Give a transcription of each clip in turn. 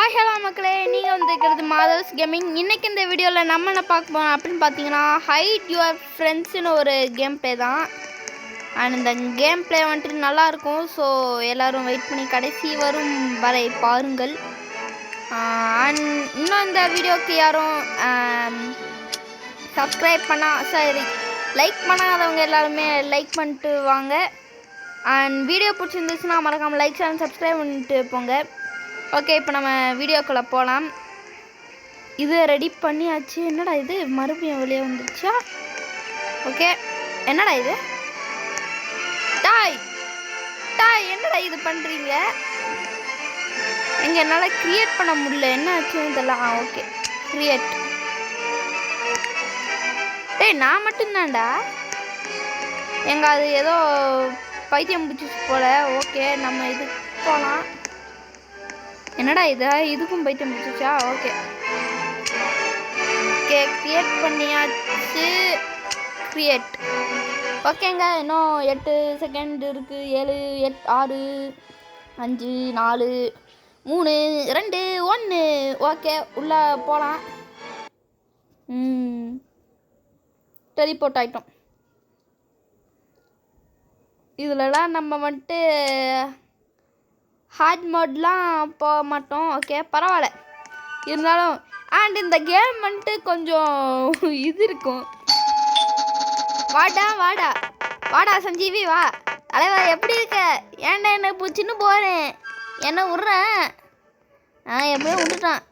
Hi hello மக்களே, நீங்கள் வந்துருக்கிறது மாதல்ஸ் gaming. இன்றைக்கி இந்த வீடியோவில் நம்ம என்ன பார்க்க போகிறோம் அப்படின்னு பார்த்தீங்கன்னா, ஹைட் யுவர் ஃப்ரெண்ட்ஸ்னு ஒரு கேம் ப்ளே தான். அண்ட் இந்த கேம் ப்ளே வந்துட்டு நல்லாயிருக்கும். ஸோ எல்லோரும் வெயிட் பண்ணி கடைசி வரும் வரை பாருங்கள். அண்ட் இன்னும் இந்த வீடியோவுக்கு யாரும் சப்ஸ்கிரைப் லைக் பண்ணாதவங்க எல்லாருமே லைக் பண்ணிட்டு வாங்க. அண்ட் வீடியோ பிடிச்சிருந்துச்சுன்னா மறக்காமல் லைக் அண்ட் சப்ஸ்கிரைப் பண்ணிட்டு போங்க. ஓகே, இப்போ நம்ம வீடியோக்குள்ளே போகலாம். இது ரெடி பண்ணியாச்சு. என்னடா இது மறுபடியும் வெளியே வந்துருச்சா? ஓகே, என்னடா இது டாய் என்னடா இது பண்ணுறீங்க? எங்கே என்னால் க்ரியேட் பண்ண முடியல, என்ன ஆச்சுன்னு தெரியல. Okay, create. டேய், நான் மட்டும்தான்டா. எங்கே அது ஏதோ பைத்தியம் பிடிச்சிச்சு போல். ஓகே, நம்ம இது போகலாம். என்னடா இது, இதுக்கும் பைத்தியம் பிடிச்சிச்சா? ஓகே க்ரியேட் பண்ணியாச்சு. க்ரியேட். ஓகேங்க, இன்னும் 8 செகண்ட் இருக்குது. 7 8 6 5 4 3 2 1. ஓகே, உள்ளே போகலாம். டெலிபோர்ட் ஆகிட்டோம். இதிலலாம் நம்ம வந்துட்டு ஹார்ட் மோட்லாம் போக மாட்டோம். ஓகே, பரவாயில்ல. இருந்தாலும் அண்ட் இந்த கேம் வந்துட்டு கொஞ்சம் இது இருக்கும். வாடா சஞ்சீவி, வா. தலைவர் எப்படி இருக்க? ஏன்டா என்ன பூச்சின்னு போகிறேன், என்ன விட்றேன்? எப்படியும் விட்டுட்டான்.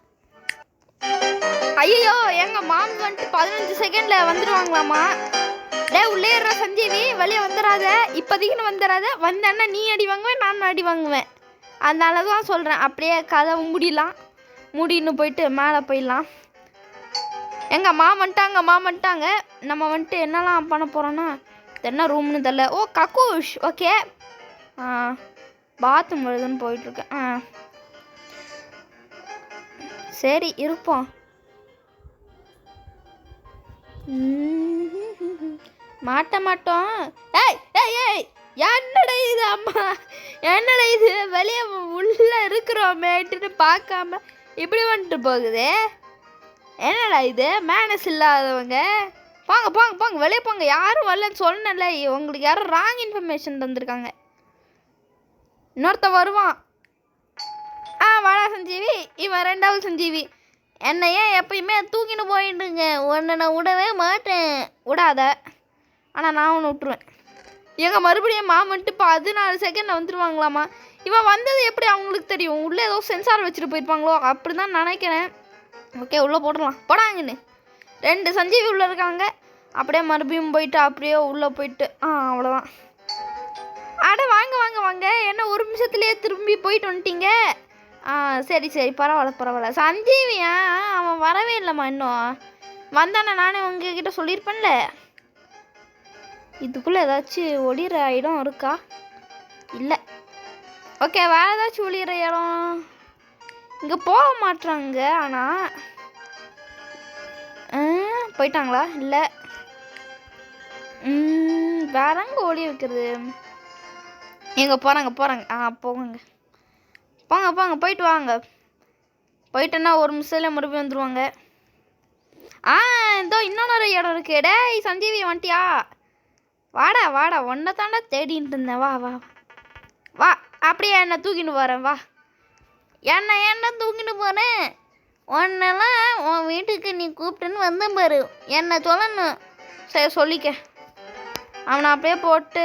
ஐயோ, எங்கள் மாம் வந்துட்டு 15 செகண்டில் வந்துடுவாங்களாமா. உள்ளே இருற சஞ்சீவி, வெளியே வந்துடாத, இப்போதைக்குன்னு வந்துடாத. வந்தேன்னா நீ அடி வாங்குவேன், நான் அடி வாங்குவேன். அதனால தான் சொல்கிறேன், அப்படியே கதை மூடின்னு போயிட்டு மேலே போயிடலாம். எங்கள் வந்துட்டாங்க. நம்ம வந்துட்டு என்னெல்லாம் பண்ண போகிறோன்னா, என்ன ரூம்னு தெரில. ஓ, கக்கூஷ். ஓகே, பாத்ரூம் வருதுன்னு போயிட்டுருக்கேன். சரி, இருப்போம். மாட்டோம். ஏய் என்னடா இது? அம்மா, என்னடா இது? வெளியே உள்ளே இருக்கிறோமேட்டுன்னு பார்க்காம இப்படி வந்துட்டு போகுது. என்னடா இது? மேனஸ் இல்லாதவங்க. போங்க வெளியே போங்க. யாரும் வரலன்னு சொன்னல, உங்களுக்கு யாரும் ராங் இன்ஃபர்மேஷன் தந்திருக்காங்க. இன்னொருத்த வருவான். வாடா சஞ்சீவி. இவன் 2வது சஞ்சீவி. என்னை ஏன் எப்பயுமே தூக்கின்னு போயிட்டுங்க. உன்னை நான் விடவே மாட்டேன். விடாத. ஆனால் நான் ஒன்று விட்டுருவேன். எங்கள் மறுபடியும் வந்துட்டு 14 செகண்டில் வந்துடுவாங்களாமா. இவன் வந்தது எப்படி அவங்களுக்கு தெரியும்? உள்ளே ஏதோ சென்சார் வச்சுட்டு போயிருப்பாங்களோ, அப்படி தான் நினைக்கிறேன். ஓகே, உள்ளே போடலாம். போடாங்கன்னு 2 சஞ்சீவி உள்ளே இருக்காங்க. அப்படியே மறுபடியும் போயிட்டு அப்படியே உள்ளே போயிட்டு அவ்வளோதான். அட வாங்க. என்ன ஒரு நிமிஷத்துலேயே திரும்பி போயிட்டு வந்துட்டீங்க? சரி, பரவாயில்ல. சஞ்சீவியா, அவன் வரவே இல்லைம்மா. இன்னும் வந்தானே நானே உங்ககிட்ட சொல்லியிருப்பேன்ல. இதுக்குள்ளே ஏதாச்சும் ஒளிகிற இடம் இருக்கா? இல்லை. ஓகே, வேறு ஏதாச்சும் ஒளிகிற இடம் இங்கே போக மாட்டுறாங்க. ஆனால் போயிட்டாங்களா? இல்லை. வேற எங்கே ஒளி வைக்கிறது? எங்கே போகிறாங்க? போங்க. போயிட்டு வாங்க. போயிட்டேன்னா ஒரு நிமிஷத்தில் மறுபடியும் வந்துடுவாங்க. இதோ இன்னொரு இடம் இருக்கு. டேய் சஞ்சீவி, வந்துட்டியா? வாடா. ஒன்றை தாண்டா தேடின்ட்டு இருந்தேன். வா. அப்படியே என்ன தூக்கின்னு போகிறேன். வா. என்ன தூக்கின்னு போகிறேன்? ஒன்னெல்லாம் உன் வீட்டுக்கு நீ கூப்பிட்டுன்னு வந்தேன் பாரு. என்ன சொல்லணும். சரி, சொல்லிக்க. அவனை அப்படியே போட்டு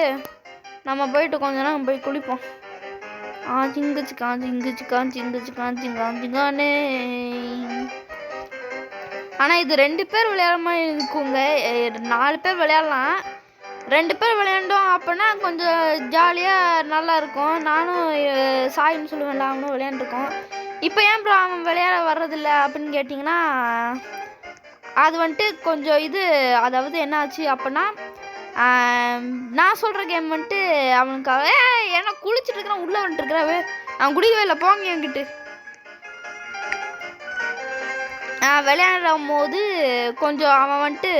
நம்ம போயிட்டு கொஞ்ச நேரம் போய் குளிப்போம். சிங்குச்சுக்கானே. ஆனால் இது 2 பேர் விளையாட மாதிரி இருக்குங்க. 4 பேர் விளையாடலாம். 2 பேர் விளையாண்டோம் அப்படின்னா கொஞ்சம் ஜாலியாக நல்லாயிருக்கும். நானும் சாயின்னு சொல்லுவேன்ல, அவனும் விளையாண்டுருக்கோம். இப்போ ஏன் ப்ரோ அவன் விளையாட வர்றதில்ல அப்படின்னு கேட்டிங்கன்னா, அது வந்துட்டு கொஞ்சம் இது, அதாவது என்ன ஆச்சு அப்படின்னா, நான் சொல்கிற கேம் வந்துட்டு அவனுக்காக ஏன்னா குளிச்சுட்டு இருக்கிறான், உள்ளே வந்துட்டுருக்கிறாவே. அவன் குடிக்கவே இல்லை. போங்க என்கிட்ட. விளையாடும் போது கொஞ்சம் அவன் வந்துட்டு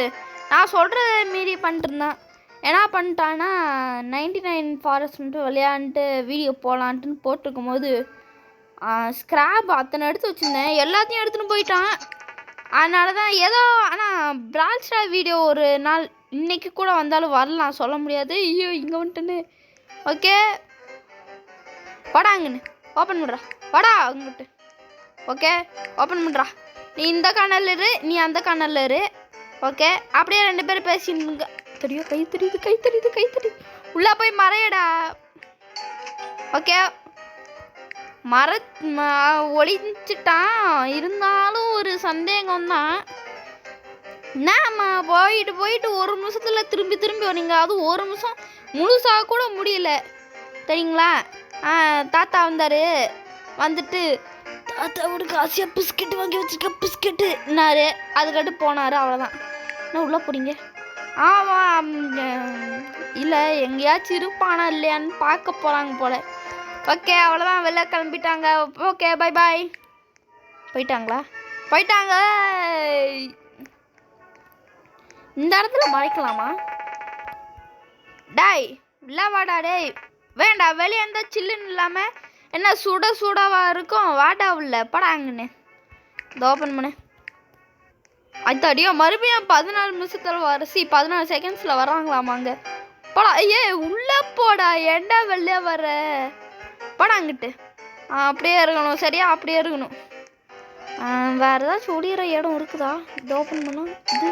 நான் சொல்கிறத மீறி பண்ணிட்டு இருந்தான். என்ன பண்ணிட்டான்னா 99 ஃபாரஸ்ட் விளையாண்டுட்டு வீடியோ போகலான்ட்டுன்னு போட்டிருக்கும் போது ஸ்க்ராப் அத்தனை எடுத்து வச்சுருந்தேன், எல்லாத்தையும் எடுத்துன்னு போயிட்டான். அதனால தான் ஏதோ, ஆனால் பிரால் ஸ்டார் வீடியோ ஒரு நாள் இன்றைக்கி கூட வந்தாலும் வரலாம், சொல்ல முடியாது. ஐயோ இங்கே வந்துட்டுன்னு. ஓகே படாங்கன்னு ஓப்பன் பண்ணுறா, படா அங்கிட்டு. ஓகே ஓப்பன் பண்ணுறா. நீ இந்த கார்னரில் இரு, நீ அந்த கார்னரில் இரு. ஓகே அப்படியே 2 பேரும் பேசினுங்க. தெரியும், கை தெரியுது கை தெரியுது கை தெரியுது. உள்ளே போய் மறையடா. ஓகே ஒளிஞ்சிட்டான். இருந்தாலும் ஒரு சந்தேகம் தான். என்னம்மா போயிட்டு போயிட்டு 1 நிமிஷத்தில் திரும்பி வரீங்க. அதுவும் 1 நிமிஷம் முழுசாக கூட முடியல சரிங்களா. தாத்தா வந்தார், வந்துட்டு தாத்தாவோட ஆசையாக பிஸ்கெட்டு வாங்கி வச்சுருக்க பிஸ்கெட்டுன்னாரு. அதுக்கட்டு போனார், அவ்வளோதான். என்ன உள்ளே போறீங்க? ஆமாம் இல்லை, எங்கேயாச்சும் இருப்பானா இல்லையான்னு பார்க்க போகிறாங்க போல. ஓகே அவ்வளோதான், வெளில கிளம்பிட்டாங்க. Okay bye bye. போயிட்டாங்களா? போயிட்டாங்க. இந்த இடத்துல மறைக்கலாமா? டாய் இல்லை வாடா. டேய் வேண்டாம், வெளியே இருந்தால் சில்லுன்னு இல்லாமல் என்ன சுடாவா இருக்கும். வாடா உள்ள படாங்கன்னு. இந்த ஓப்பன் பண்ணு. அடியோ மறுபடியும் 14 நிமிஷத்தில் 14 செகண்ட்ஸில் வராங்களாமாங்க. போடா. ஐயே உள்ளே போடா, ஏண்டா வெளியே வர? படாங்கிட்டு. அப்படியே இருக்கணும் சரியா, அப்படியே இருக்கணும். வேறு ஏதாச்சும் ஒளியிற இடம் இருக்குதா? இது ஓப்பன் பண்ணலாம். இது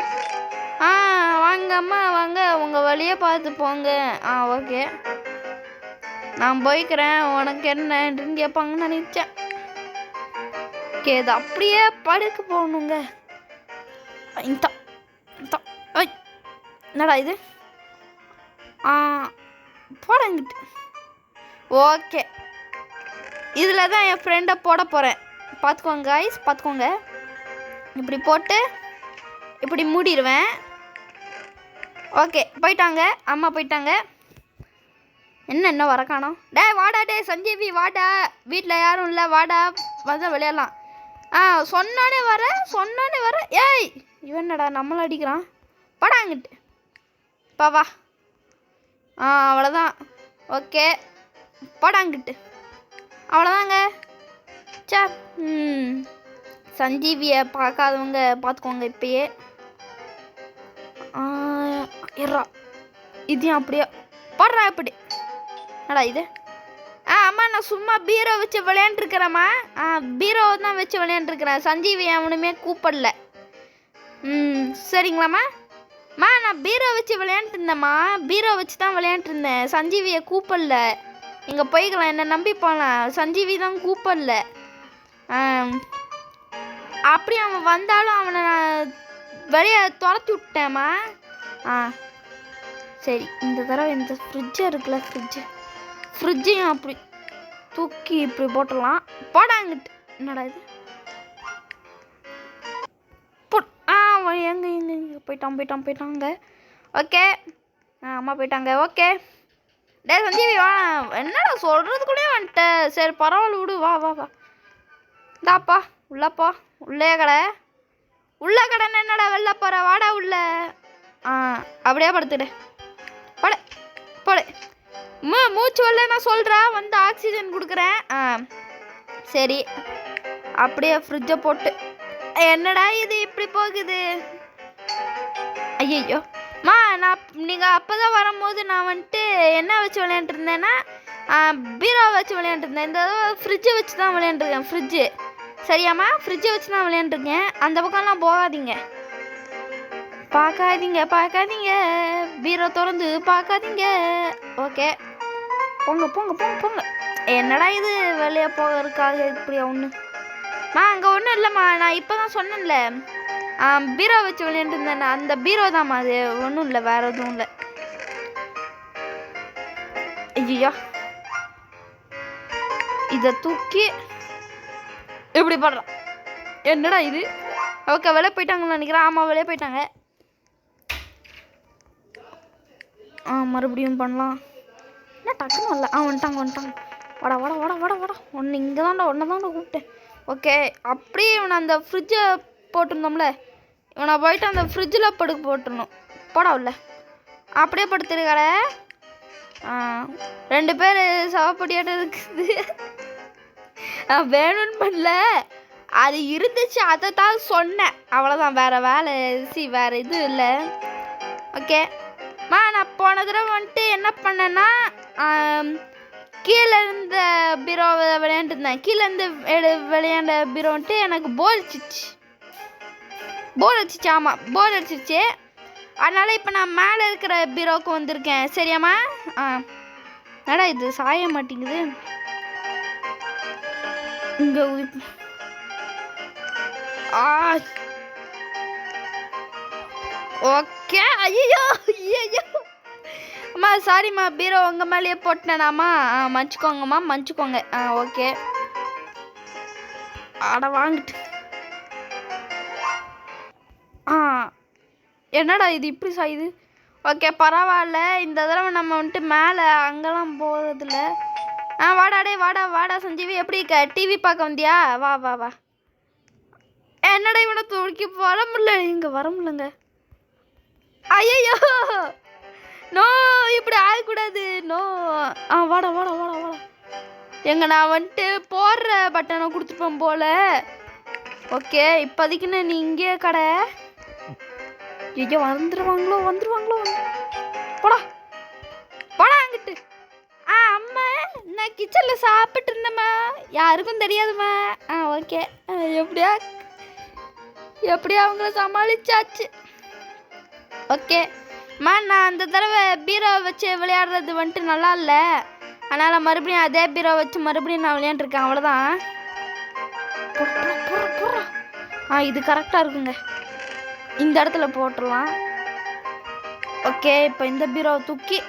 வாங்க அம்மா வாங்க, உங்கள் வழியே பார்த்து போங்க. ஓகே நான் போய்க்கிறேன், உனக்கு என்னன்னு கேட்பாங்கன்னு நினச்சேன். ஓகே இது அப்படியே படுக்க போகணுங்க. என்னடா இது? போடங்கிட்டு. ஓகே இதில் தான் என் ஃப்ரெண்டை போட போகிறேன். பார்த்துக்கோங்க கைஸ், பார்த்துக்கோங்க. இப்படி போட்டு இப்படி மூடிடுவேன். ஓகே போயிட்டாங்க, அம்மா போயிட்டாங்க. என்ன வர காணோம்? டேய் வாடா, டே சஞ்சீவி வாடா, வீட்டில் யாரும் இல்லை, வாடா வந்து விளையாடலாம். சொன்னானே வர. ஏய் இவனடா நம்மளை அடிக்கிறான். படாங்கிட்டு வா. அவ்வளோதான். ஓகே படாங்கிட்டு. அவ்வளோதாங்க. சார் சஞ்சீவியை பார்க்காதவங்க பார்த்துக்கோங்க இப்பயே. இருறா, இதையும் அப்படியே போடுறா. எப்படி நடா இது? அம்மா நான் சும்மா பீரோ வச்சு விளையாண்டுருக்கிறேம்மா. பீரோ தான் வச்சு விளையாண்டுருக்கிறேன். சஞ்சீவி அவனுமே கூப்பிடல. சரிங்களாம்மா? நான் பீரோ வச்சு விளையாண்டுருந்தேம்மா. பீரோ வச்சு தான் விளையாண்டுருந்தேன். சஞ்சீவியை கூப்பிடல. இங்கே போய்க்கலாம், என்னை நம்பி போகலாம். சஞ்சீவி தான் கூப்பிடல. அப்படி அவன் வந்தாலும் அவனை நான் வெளியே துரத்தி விட்டேம்மா. சரி இந்த தடவை இந்த ஃப்ரிட்ஜு இருக்குல்ல, ஃப்ரிட்ஜையும் அப்படி தூக்கி இப்படி போட்டுடலாம். போடாங்கிட்டு. என்னடா இது? எங்கே போயிட்டாங்க. ஓகே அம்மா போயிட்டாங்க. ஓகே டே சஞ்சீவி வா. என்னடா சொல்கிறதுக்குள்ளேயே வந்துட்டேன். சரி பரவாயில்ல விடு, வா. இந்தாப்பா உள்ளப்பா. உள்ளே கடை என்னடா வெளில போகிற? வாடா உள்ள. அப்படியே படுத்துடு. போடு. மூச்சு வரல நான் சொல்கிறேன், வந்து ஆக்சிஜன் கொடுக்குறேன். சரி அப்படியே ஃப்ரிட்ஜை போட்டு. என்னடா இது இப்படி போகுது? ஐயோ நீங்கள் அப்போ தான் வரும்போது நான் வந்துட்டு என்ன வச்சு விளையாண்டுருந்தேன்னா பீரோ வச்சு விளையாண்டுருந்தேன். இந்த ஃப்ரிட்ஜை வச்சு தான் விளையாண்டுருக்கேன். ஃப்ரிட்ஜு சரியாம்மா? ஃப்ரிட்ஜை வச்சு தான் விளையாண்டுருக்கேன். அந்த பக்கம்லாம் போகாதீங்க, பார்க்காதீங்க. பீரோ திறந்து பார்க்காதீங்க. ஓகே போங்க. என்னடா இது வெளியே போகிறதுக்காக இப்படியா ஒன்று? அங்கே ஒன்றும் இல்லைம்மா, நான் இப்போ தான் சொன்னேன்ல பீரோ வச்சு விளையாண்டுருந்தேன். அந்த பீரோ தான்மா, அது ஒன்றும் இல்லை, வேறு எதுவும் இல்லை. ஐயா இதை தூக்கி இப்படி பண்ணுறான். என்னடா இது? ஓகே வெளியே போயிட்டாங்கன்னு நினைக்கிறேன். ஆமாம் வெளியே போயிட்டாங்க. மறுபடியும் பண்ணலாம். என்ன டக்குன்னு வரல. வந்துட்டாங்க. வாடா. ஒன்று இங்கே தான்டா கூப்பிட்டேன். ஓகே அப்படியே இவனை அந்த ஃப்ரிட்ஜை போட்டிருந்தோம்ல, இவனை போயிட்டு அந்த ஃப்ரிட்ஜில் படுக்க போட்டுருணும். போடா உள்ள. அப்படியே படுத்துருக்கட. 2 பேர் சவப்படியாட்ட இருக்குது. நான் வேணும்னு பண்ணல, அது இருந்துச்சு, அதை தான் சொன்னேன், அவ்வளோதான். வேறு வேலை வேறு இது இல்லை. ஓகே நான் போன தடவை வந்துட்டு என்ன பண்ணேன்னா, கீழே இருந்த பீரோவை விளையாண்டுருந்தேன். கீழே இருந்து விளையாண்ட பீரோ வந்துட்டு எனக்கு போர் அடிச்சிச்சு. ஆமாம், போர் அடிச்சிருச்சு. அதனால் இப்போ நான் மேலே இருக்கிற பீரோவுக்கு வந்திருக்கேன். சரியாம்மா? என்னடா இது சாய மாட்டேங்குது இங்கே. ஓகே. ஐயோ அம்மா, சாரிம்மா, பீரோ உங்கள் மேலேயே போட்டேனாம்மா. மன்னிச்சுக்கோங்கம்மா, மன்னிச்சுக்கோங்க. ஓகே. அட வாங்கிட்டு. என்னடா இது இப்படி சாயுது? ஓகே, பரவாயில்ல. இந்த தடவை நம்ம வந்துட்டு மேலே அங்கெல்லாம் போகிறதில்ல. வாடாடே, வாடா சஞ்சீவி, எப்படி இருக்க? டிவி பார்க்க வந்தியா? வா வா வா. என்னடா இவனை தூக்கி வர முடியல, இங்கே வர முடியலங்க. ஐயோ நோ, இப்படி ஆகக்கூடாது. நோ. வாடா எங்க நான் வந்துட்டு போடுற பட்டனை கொடுத்துருப்பேன் போல. ஓகே, இப்போதைக்குன்னு நீ இங்கே கடை. ஐயோ வந்துருவாங்களோ. போடா அங்கிட்டு. அம்மா, நான் கிச்சனில் சாப்பிட்டு இருந்தேம்மா, யாருக்கும் தெரியாதும்மா. ஓகே, எப்படியா அவங்கள சமாளிச்சாச்சு. ஓகே நான் அந்த தடவை பீரோ வச்சு விளையாடுறது வந்துட்டு நல்லா இல்லை. அதனால் மறுபடியும் அதே பீரோ வச்சு மறுபடியும் நான் விளையாண்டுருக்கேன், அவ்வளோதான். இது கரெக்டாக இருக்குங்க, இந்த இடத்துல போட்டுடலாம். ஓகே, இப்போ இந்த பீரோவை தூக்கி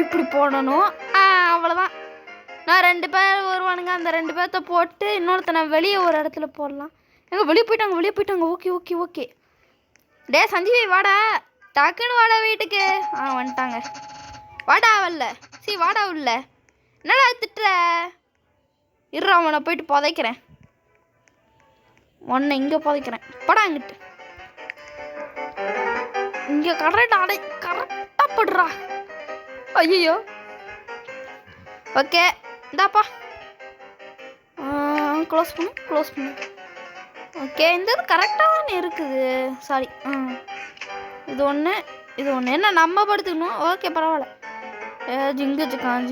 இப்படி போடணும். அவ்வளோதான். நான் 2 பேர் வருவானுங்க, அந்த 2 பேர்த்த போட்டு இன்னொருத்தனை வெளியே ஒரு இடத்துல போடலாம். வெளியே போயிட்டாங்க. ஓகே. டே சஞ்சீவி, வாடா, டக்குன்னு வாடா வீட்டுக்கு. வந்துட்டாங்க. வாடா உள்ள. என்னடா திட்டுற? இருறா, அவனை போயிட்டு புதைக்கிறேன். உன்னை இங்கே புதைக்கிறேன். போடா அங்கிட்டு. இங்கே கரெக்டாக போடுறா. ஐயோ. ஓகே, இந்தாப்பா. க்ளோஸ் பண்ணு. ஓகே, இந்த இது கரெக்டாக தானே இருக்குது. சாரி. இது ஒன்று என்ன நம்ம படுத்துக்கணும். ஓகே, பரவாயில்ல. ஜிங்கிச்சுக்கான்.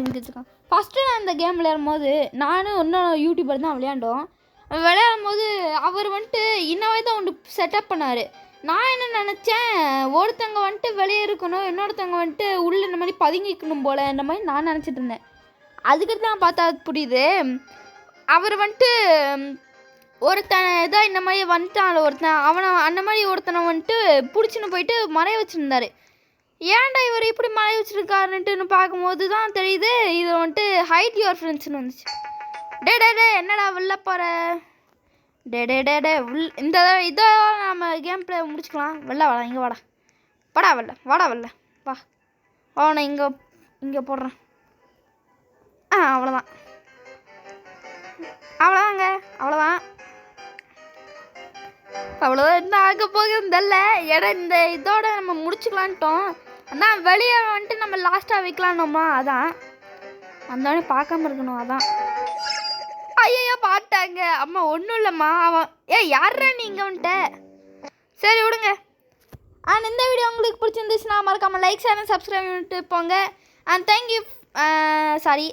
ஃபஸ்ட்டு நான் இந்த கேம் விளையாடும் போது நானும் இன்னொரு யூடியூபர் தான் விளையாண்டோம். விளையாடும் போது அவர் வந்துட்டு இன்னவே தான் ஒன்று செட்டப் பண்ணார். நான் என்ன நினச்சேன், ஒருத்தவங்க வந்துட்டு வெளியே இருக்கணும், இன்னொருத்தவங்க வந்துட்டு உள்ளே இந்த மாதிரி பதுங்கிக்கணும் போல், இந்த மாதிரி நான் நினச்சிட்டு இருந்தேன். அதுக்கிட்ட தான் பார்த்தா புரியுது, அவர் வந்துட்டு ஒருத்தனை இதாக இந்த மாதிரி வந்துட்டான் ஒருத்தன், அவனை அந்த மாதிரி ஒருத்தனை வந்துட்டு பிடிச்சின்னு போயிட்டு மறைய வச்சுருந்தாரு. ஏன்டா இவர் இப்படி மறைய வச்சுருக்காருன்ட்டுன்னு பார்க்கும்போது தான் தெரியுது, இது வந்துட்டு ஹைட் யுவர் ஃப்ரெண்ட்ஸ்னு வந்துச்சு. டே என்னடா வெளில போகிற? டே இந்த இதோ நம்ம கேம் பிளே முடிச்சுக்கலாம். வாடா, இங்கே வாடா வெளில வா. நான் இங்கே போடுறேன். அவ்வளோதாங்க, அவ்வளோதான். என்ன ஆக போகுதுல்ல, இந்த இதோட நம்ம முடிச்சுக்கலான்ட்டோம். ஆனால் வெளியே வந்துட்டு நம்ம லாஸ்ட்டாக வைக்கலான்னோமா, அதான் வந்தோடனே பார்க்காம இருக்கணும், அதான். ஐயோ பார்த்தாங்க அம்மா. ஒன்றும் இல்லைம்மா, அவன் யாரா நீங்கள் வந்துட்ட? சரி விடுங்க. இந்த வீடியோ உங்களுக்கு பிடிச்சிருந்துச்சுன்னா மறக்காமல் லைக் சேனல் சப்ஸ்கிரைப் பண்ணிட்டு போங்க. தேங்க்யூ. சாரி,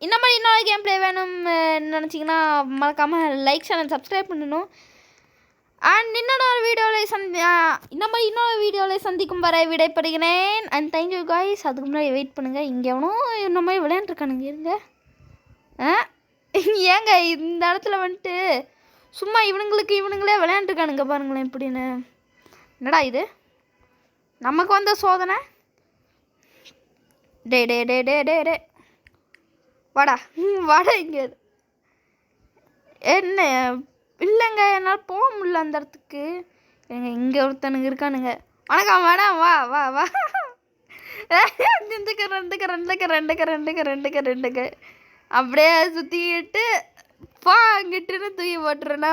இந்த மாதிரி இன்னொரு கேம் பிளே வேணும்னு நினச்சிங்கன்னா மறக்காமல் லைக் சேனல் சப்ஸ்கிரைப் பண்ணணும். இன்னொரு வீடியோவில் சந்திக்கும் வரை விடைபெறுகிறேன். Thank you guys. அதுக்கு முன்னாடி வெயிட் பண்ணுங்கள். இங்கே எவனும் இந்த மாதிரி விளையாண்டுருக்கானுங்க, இருங்க. ஏங்க இந்த இடத்துல வந்துட்டு சும்மா இவனுங்களே விளையாண்டுருக்கானுங்க பாருங்களேன் எப்படின்னு. என்னடா இது நமக்கு வந்த சோதனை? டே வாடா இங்கே. என்ன இல்லைங்க, என்னால் போக முடியல அந்த இடத்துக்கு. இங்கே ஒருத்தனுங்க இருக்கானுங்க. வணக்கம் மேடம், வா. ரெண்டுக்கு அப்படியே சுற்றிக்கிட்டு அங்கிட்டுன்னு தூக்கி போட்டுறேன்னா.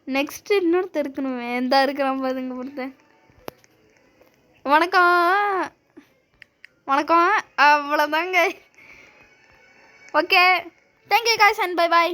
நெக்ஸ்ட்டு இன்னொருத்தர் இருக்கணுமே, எந்த இருக்கிறான் பாருங்க பொறுத்தேன். வணக்கம். அவ்வளோதாங்க. Okay, thank you guys and bye bye.